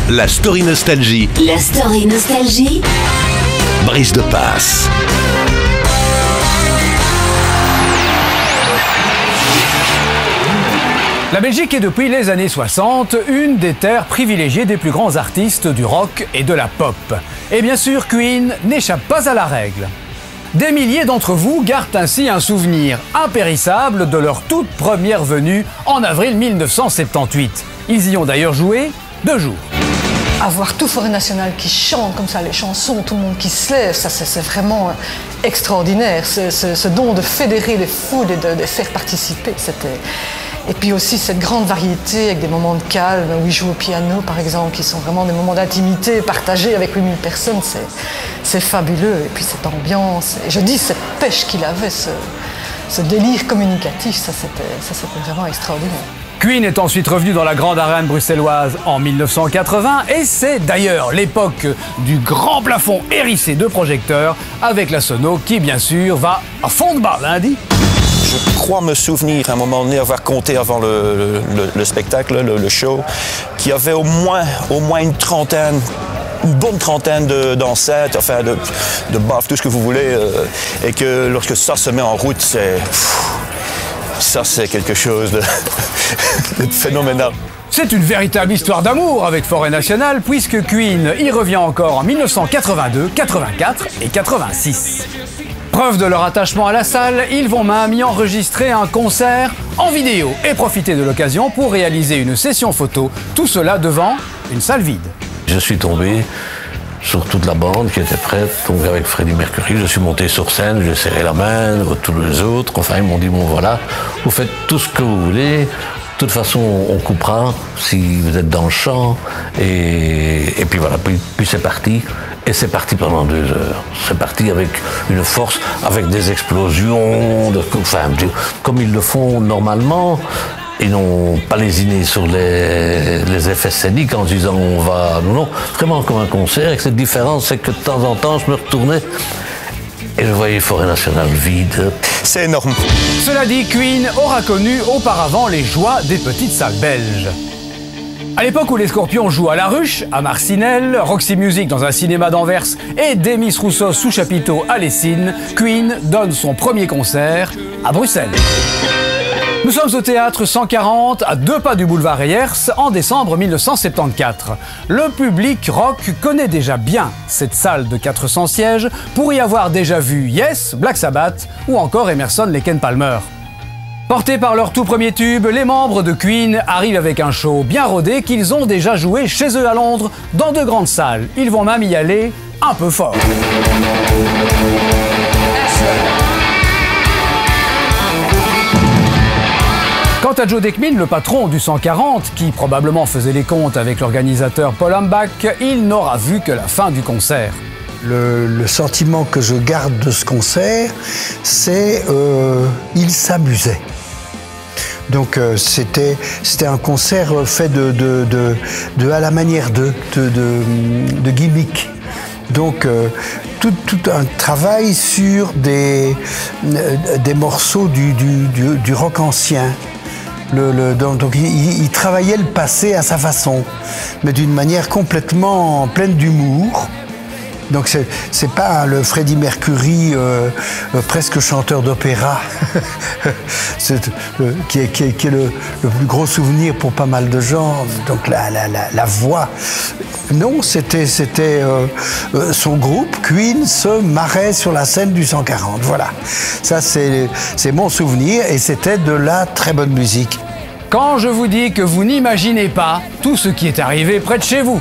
La story nostalgie. La story nostalgie. Brice de Passe. La Belgique est depuis les années 60 une des terres privilégiées des plus grands artistes du rock et de la pop. Et bien sûr, Queen n'échappe pas à la règle. Des milliers d'entre vous gardent ainsi un souvenir impérissable de leur toute première venue en avril 1978. Ils y ont d'ailleurs joué 2 jours. Avoir tout Forêt Nationale qui chante comme ça, les chansons, tout le monde qui se lève, ça c'est vraiment extraordinaire. Ce don de fédérer les foules et de les faire participer, c'était... Et puis aussi cette grande variété avec des moments de calme où ils jouent au piano par exemple, qui sont vraiment des moments d'intimité partagés avec 8000 personnes, c'est fabuleux. Et puis cette ambiance, et je dis cette pêche qu'il avait, ce délire communicatif, ça c'était vraiment extraordinaire. Queen est ensuite revenu dans la grande arène bruxelloise en 1980 et c'est d'ailleurs l'époque du grand plafond hérissé de projecteurs avec la sono qui bien sûr va à fond de balle, hein, dit. Je crois me souvenir à un moment donné avoir compté avant le spectacle, le show, qu'il y avait au moins une bonne trentaine d'enceintes, enfin de baffes, tout ce que vous voulez, et que lorsque ça se met en route, c'est quelque chose de phénoménal. C'est une véritable histoire d'amour avec Forêt Nationale puisque Queen y revient encore en 1982, 84 et 86. Preuve de leur attachement à la salle, ils vont même y enregistrer un concert en vidéo et profiter de l'occasion pour réaliser une session photo, tout cela devant une salle vide. Je suis tombé sur toute la bande qui était prête, donc avec Freddie Mercury, je suis monté sur scène, j'ai serré la main de tous les autres, enfin ils m'ont dit bon voilà, vous faites tout ce que vous voulez, de toute façon on coupera si vous êtes dans le champ, et puis voilà, puis c'est parti. Et c'est parti pendant 2 heures. C'est parti avec une force, avec des explosions, comme ils le font normalement. Ils n'ont pas lésiné sur les effets scéniques en disant on va... Non, vraiment comme un concert. Et cette différence, c'est que de temps en temps, je me retournais et je voyais Forêt Nationale vide. C'est énorme. Cela dit, Queen aura connu auparavant les joies des petites salles belges. À l'époque où les Scorpions jouent à La Ruche, à Marcinelle, Roxy Music dans un cinéma d'Anvers et Demis Roussos sous chapiteau à Lessines, Queen donne son premier concert à Bruxelles. Nous sommes au théâtre 140, à 2 pas du boulevard Eyers, en décembre 1974. Le public rock connaît déjà bien cette salle de 400 sièges pour y avoir déjà vu Yes, Black Sabbath ou encore Emerson, Lake and Palmer. Portés par leur tout premier tube, les membres de Queen arrivent avec un show bien rodé qu'ils ont déjà joué chez eux à Londres, dans de grandes salles. Ils vont même y aller un peu fort. Quant à Joe Dekmin, le patron du 140, qui probablement faisait les comptes avec l'organisateur Paul Hambach, il n'aura vu que la fin du concert. Le sentiment que je garde de ce concert, c'est il s'amusait. Donc c'était un concert fait de à la manière de gimmick. Donc tout un travail sur des morceaux du rock ancien. Donc il travaillait le passé à sa façon, mais d'une manière complètement pleine d'humour. Donc c'est pas le Freddie Mercury presque chanteur d'opéra qui est le plus gros souvenir pour pas mal de gens. Donc la voix. Non, c'était son groupe Queen se marrait sur la scène du 140. Voilà, ça c'est mon souvenir et c'était de la très bonne musique. Quand je vous dis que vous n'imaginez pas tout ce qui est arrivé près de chez vous.